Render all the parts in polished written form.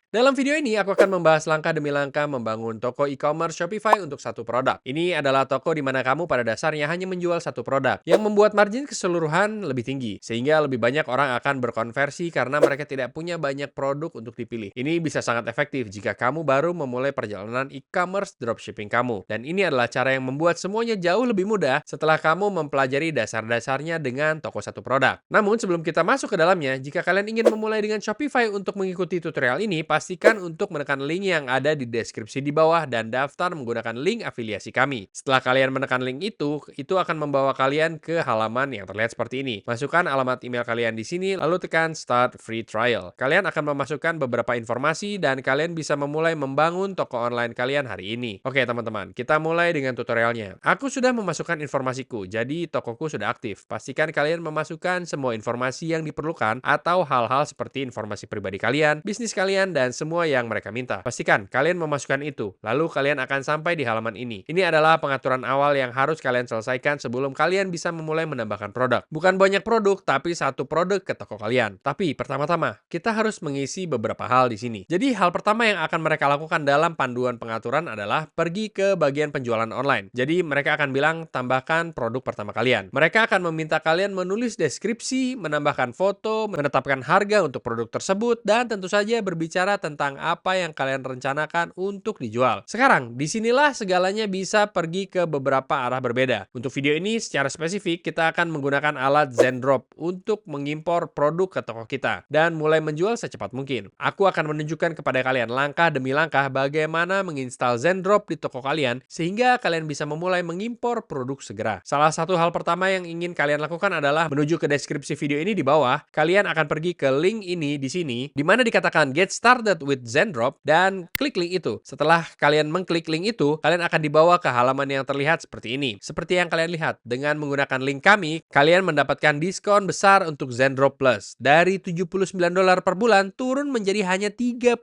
Dalam video ini, aku akan membahas langkah demi langkah membangun toko e-commerce Shopify untuk satu produk. Ini adalah toko di mana kamu pada dasarnya hanya menjual satu produk, yang membuat margin keseluruhan lebih tinggi, sehingga lebih banyak orang akan berkonversi karena mereka tidak punya banyak produk untuk dipilih. Ini bisa sangat efektif jika kamu baru memulai perjalanan e-commerce dropshipping kamu. Dan ini adalah cara yang membuat semuanya jauh lebih mudah setelah kamu mempelajari dasar-dasarnya dengan toko satu produk. Namun, sebelum kita masuk ke dalamnya, jika kalian ingin memulai dengan Shopify untuk mengikuti tutorial ini, pastikan untuk menekan link yang ada di deskripsi di bawah dan daftar menggunakan link afiliasi kami. Setelah kalian menekan link itu akan membawa kalian ke halaman yang terlihat seperti ini. Masukkan alamat email kalian di sini, lalu tekan Start Free Trial. Kalian akan memasukkan beberapa informasi dan kalian bisa memulai membangun toko online kalian hari ini. Oke teman-teman, kita mulai dengan tutorialnya. Aku sudah memasukkan informasiku, jadi tokoku sudah aktif. Pastikan kalian memasukkan semua informasi yang diperlukan atau hal-hal seperti informasi pribadi kalian, bisnis kalian, dan semua yang mereka minta. Pastikan kalian memasukkan itu, lalu kalian akan sampai di halaman ini. Ini adalah pengaturan awal yang harus kalian selesaikan sebelum kalian bisa memulai menambahkan produk. Bukan banyak produk, tapi satu produk ke toko kalian. Tapi pertama-tama, kita harus mengisi beberapa hal di sini. Jadi hal pertama yang akan mereka lakukan dalam panduan pengaturan adalah pergi ke bagian penjualan online. Jadi mereka akan bilang tambahkan produk pertama kalian. Mereka akan meminta kalian menulis deskripsi, menambahkan foto, menetapkan harga untuk produk tersebut, dan tentu saja berbicara tentang apa yang kalian rencanakan untuk dijual. Sekarang, disinilah segalanya bisa pergi ke beberapa arah berbeda. Untuk video ini secara spesifik, kita akan menggunakan alat Zendrop untuk mengimpor produk ke toko kita dan mulai menjual secepat mungkin. Aku akan menunjukkan kepada kalian langkah demi langkah bagaimana menginstal Zendrop di toko kalian sehingga kalian bisa memulai mengimpor produk segera. Salah satu hal pertama yang ingin kalian lakukan adalah menuju ke deskripsi video ini di bawah. Kalian akan pergi ke link ini di sini, di mana dikatakan Get Started with Zendrop, dan klik link itu. Setelah kalian mengklik link itu, kalian akan dibawa ke halaman yang terlihat seperti ini. Seperti yang kalian lihat, dengan menggunakan link kami, kalian mendapatkan diskon besar untuk Zendrop Plus. Dari $79 per bulan, turun menjadi hanya $39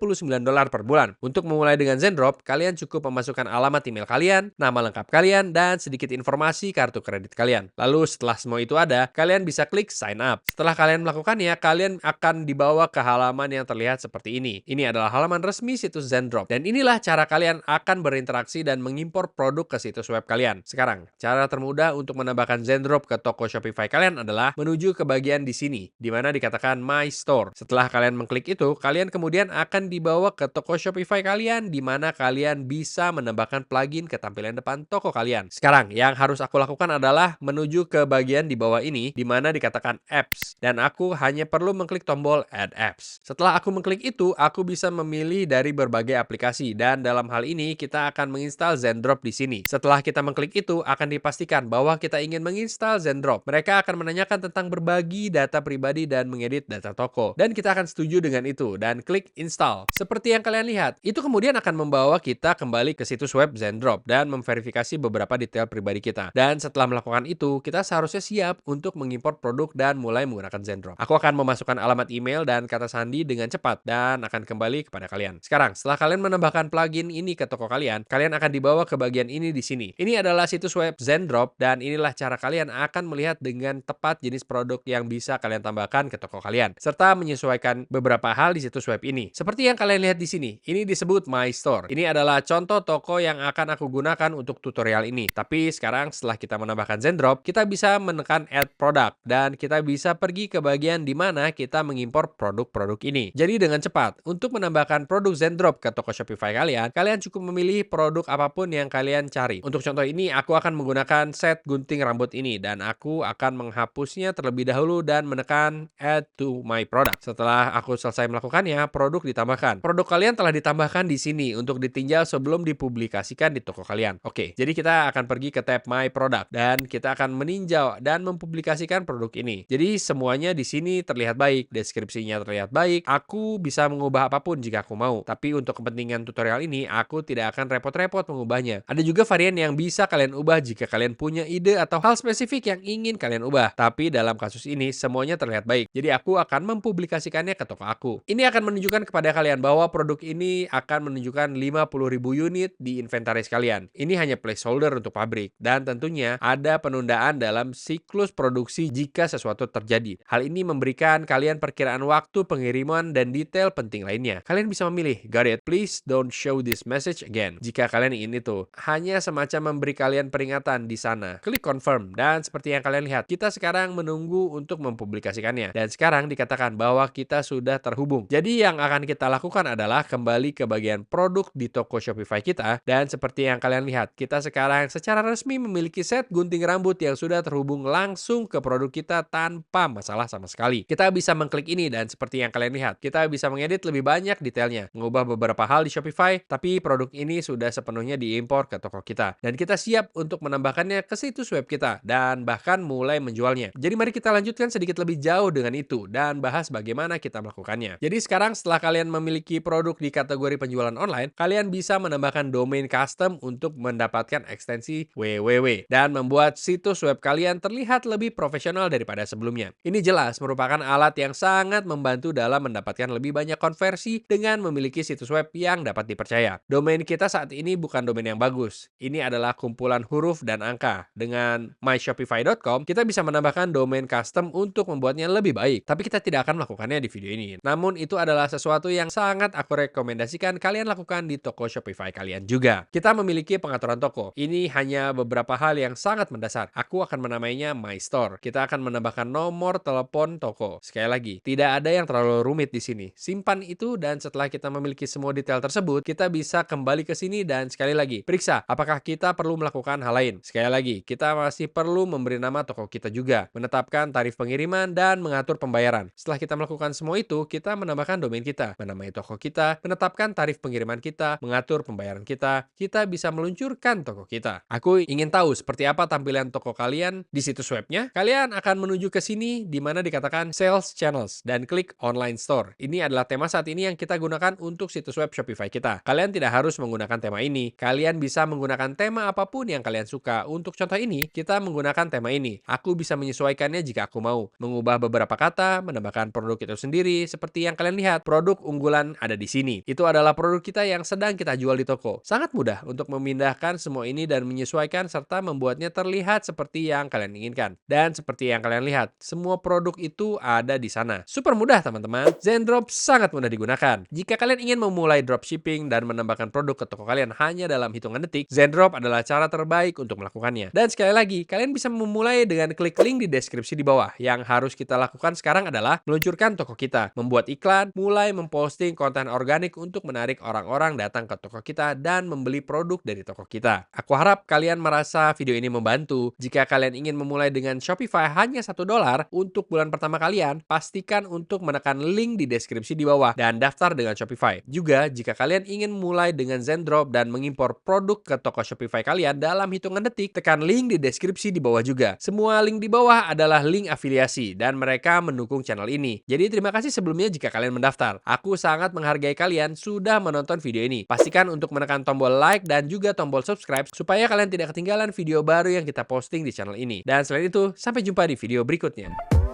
per bulan. Untuk memulai dengan Zendrop, kalian cukup memasukkan alamat email kalian, nama lengkap kalian, dan sedikit informasi kartu kredit kalian. Lalu setelah semua itu ada, kalian bisa klik sign up. Setelah kalian melakukannya, kalian akan dibawa ke halaman yang terlihat seperti ini. Ini adalah halaman resmi situs Zendrop. Dan inilah cara kalian akan berinteraksi dan mengimpor produk ke situs web kalian. Sekarang, cara termudah untuk menambahkan Zendrop ke toko Shopify kalian adalah menuju ke bagian di sini, di mana dikatakan My Store. Setelah kalian mengklik itu, kalian kemudian akan dibawa ke toko Shopify kalian, di mana kalian bisa menambahkan plugin ke tampilan depan toko kalian. Sekarang, yang harus aku lakukan adalah menuju ke bagian di bawah ini, di mana dikatakan Apps. Dan aku hanya perlu mengklik tombol Add Apps. Setelah aku mengklik itu, aku bisa memilih dari berbagai aplikasi. Dan dalam hal ini, kita akan menginstal Zendrop di sini. Setelah kita mengklik itu, akan dipastikan bahwa kita ingin menginstal Zendrop. Mereka akan menanyakan tentang berbagi data pribadi dan mengedit data toko. Dan kita akan setuju dengan itu dan klik install. Seperti yang kalian lihat, itu kemudian akan membawa kita kembali ke situs web Zendrop dan memverifikasi beberapa detail pribadi kita. Dan setelah melakukan itu, kita seharusnya siap untuk mengimpor produk dan mulai menggunakan Zendrop. Aku akan memasukkan alamat email dan kata sandi dengan cepat dan akan kembali kepada kalian. Sekarang, setelah kalian menambahkan plugin ini ke toko kalian akan dibawa ke bagian ini di sini. Ini adalah situs web Zendrop dan inilah cara kalian akan melihat dengan tepat jenis produk yang bisa kalian tambahkan ke toko kalian serta menyesuaikan beberapa hal di situs web ini. Seperti yang kalian lihat di sini, ini disebut My Store. Ini adalah contoh toko yang akan aku gunakan untuk tutorial ini. Tapi sekarang setelah kita menambahkan Zendrop, kita bisa menekan Add Product dan kita bisa pergi ke bagian di mana kita mengimpor produk-produk ini. Jadi dengan cepat, untuk menambahkan produk Zendrop ke toko Shopify kalian, kalian cukup memilih produk apapun yang kalian cari. Untuk contoh ini, aku akan menggunakan set gunting rambut ini dan aku akan menghapusnya terlebih dahulu dan menekan Add to My Product. Setelah aku selesai melakukannya, produk ditambahkan. Produk kalian telah ditambahkan di sini untuk ditinjau sebelum dipublikasikan di toko kalian. Oke, jadi kita akan pergi ke tab My Product dan kita akan meninjau dan mempublikasikan produk ini. Jadi semuanya di sini terlihat baik, deskripsinya terlihat baik. Aku bisa mengubah apapun jika aku mau. Tapi untuk kepentingan tutorial ini, aku tidak akan repot-repot mengubahnya. Ada juga varian yang bisa kalian ubah jika kalian punya ide atau hal spesifik yang ingin kalian ubah. Tapi dalam kasus ini semuanya terlihat baik. Jadi aku akan mempublikasikannya ke toko aku. Ini akan menunjukkan kepada kalian bahwa produk ini akan menunjukkan 50.000 unit di inventaris kalian. Ini hanya placeholder untuk pabrik dan tentunya ada penundaan dalam siklus produksi jika sesuatu terjadi. Hal ini memberikan kalian perkiraan waktu pengiriman dan detail penting lainnya. lainnya. Kalian bisa memilih, got it, please don't show this message again. Jika kalian ingin itu, hanya semacam memberi kalian peringatan di sana. Klik confirm, dan seperti yang kalian lihat, kita sekarang menunggu untuk mempublikasikannya. Dan sekarang dikatakan bahwa kita sudah terhubung. Jadi yang akan kita lakukan adalah kembali ke bagian produk di toko Shopify kita, dan seperti yang kalian lihat, kita sekarang secara resmi memiliki set gunting rambut yang sudah terhubung langsung ke produk kita tanpa masalah sama sekali. Kita bisa mengklik ini, dan seperti yang kalian lihat, kita bisa mengedit lebih banyak detailnya, mengubah beberapa hal di Shopify, tapi produk ini sudah sepenuhnya diimpor ke toko kita. Dan kita siap untuk menambahkannya ke situs web kita, dan bahkan mulai menjualnya. Jadi mari kita lanjutkan sedikit lebih jauh dengan itu, dan bahas bagaimana kita melakukannya. Jadi sekarang setelah kalian memiliki produk di kategori penjualan online, kalian bisa menambahkan domain custom untuk mendapatkan ekstensi www, dan membuat situs web kalian terlihat lebih profesional daripada sebelumnya. Ini jelas merupakan alat yang sangat membantu dalam mendapatkan lebih banyak konversi dengan memiliki situs web yang dapat dipercaya. Domain kita saat ini bukan domain yang bagus. Ini adalah kumpulan huruf dan angka. Dengan myshopify.com, kita bisa menambahkan domain custom untuk membuatnya lebih baik. Tapi kita tidak akan melakukannya di video ini. Namun itu adalah sesuatu yang sangat aku rekomendasikan kalian lakukan di toko Shopify kalian juga. Kita memiliki pengaturan toko. Ini hanya beberapa hal yang sangat mendasar. Aku akan menamainya My Store. Kita akan menambahkan nomor telepon toko. Sekali lagi, tidak ada yang terlalu rumit di sini. Simpan itu, dan setelah kita memiliki semua detail tersebut, kita bisa kembali ke sini dan sekali lagi, periksa apakah kita perlu melakukan hal lain. Sekali lagi, kita masih perlu memberi nama toko kita juga, menetapkan tarif pengiriman, dan mengatur pembayaran. Setelah kita melakukan semua itu, kita menambahkan domain kita, menamai toko kita, menetapkan tarif pengiriman kita, mengatur pembayaran kita bisa meluncurkan toko kita. Aku ingin tahu seperti apa tampilan toko kalian di situs webnya. Kalian akan menuju ke sini di mana dikatakan Sales Channels dan klik Online Store. Ini adalah tema saat ini yang kita gunakan untuk situs web Shopify kita. Kalian tidak harus menggunakan tema ini. Kalian bisa menggunakan tema apapun yang kalian suka. Untuk contoh ini, kita menggunakan tema ini. Aku bisa menyesuaikannya jika aku mau. Mengubah beberapa kata, menambahkan produk itu sendiri. Seperti yang kalian lihat, produk unggulan ada di sini. Itu adalah produk kita yang sedang kita jual di toko. Sangat mudah untuk memindahkan semua ini dan menyesuaikan serta membuatnya terlihat seperti yang kalian inginkan. Dan seperti yang kalian lihat, semua produk itu ada di sana. Super mudah teman-teman. Zendrop sangat mudah digunakan. Jika kalian ingin memulai dropshipping dan menambahkan produk ke toko kalian hanya dalam hitungan detik, Zendrop adalah cara terbaik untuk melakukannya. Dan sekali lagi, kalian bisa memulai dengan klik link di deskripsi di bawah. Yang harus kita lakukan sekarang adalah meluncurkan toko kita, membuat iklan, mulai memposting konten organik untuk menarik orang-orang datang ke toko kita dan membeli produk dari toko kita. Aku harap kalian merasa video ini membantu. Jika kalian ingin memulai dengan Shopify hanya $1 untuk bulan pertama kalian, pastikan untuk menekan link di deskripsi di bawah dan daftar dengan Shopify. Juga, jika kalian ingin mulai dengan Zendrop dan mengimpor produk ke toko Shopify kalian dalam hitungan detik, tekan link di deskripsi di bawah juga. Semua link di bawah adalah link afiliasi dan mereka mendukung channel ini. Jadi terima kasih sebelumnya jika kalian mendaftar. Aku sangat menghargai kalian sudah menonton video ini. Pastikan untuk menekan tombol like dan juga tombol subscribe supaya kalian tidak ketinggalan video baru yang kita posting di channel ini. Dan selain itu, sampai jumpa di video berikutnya.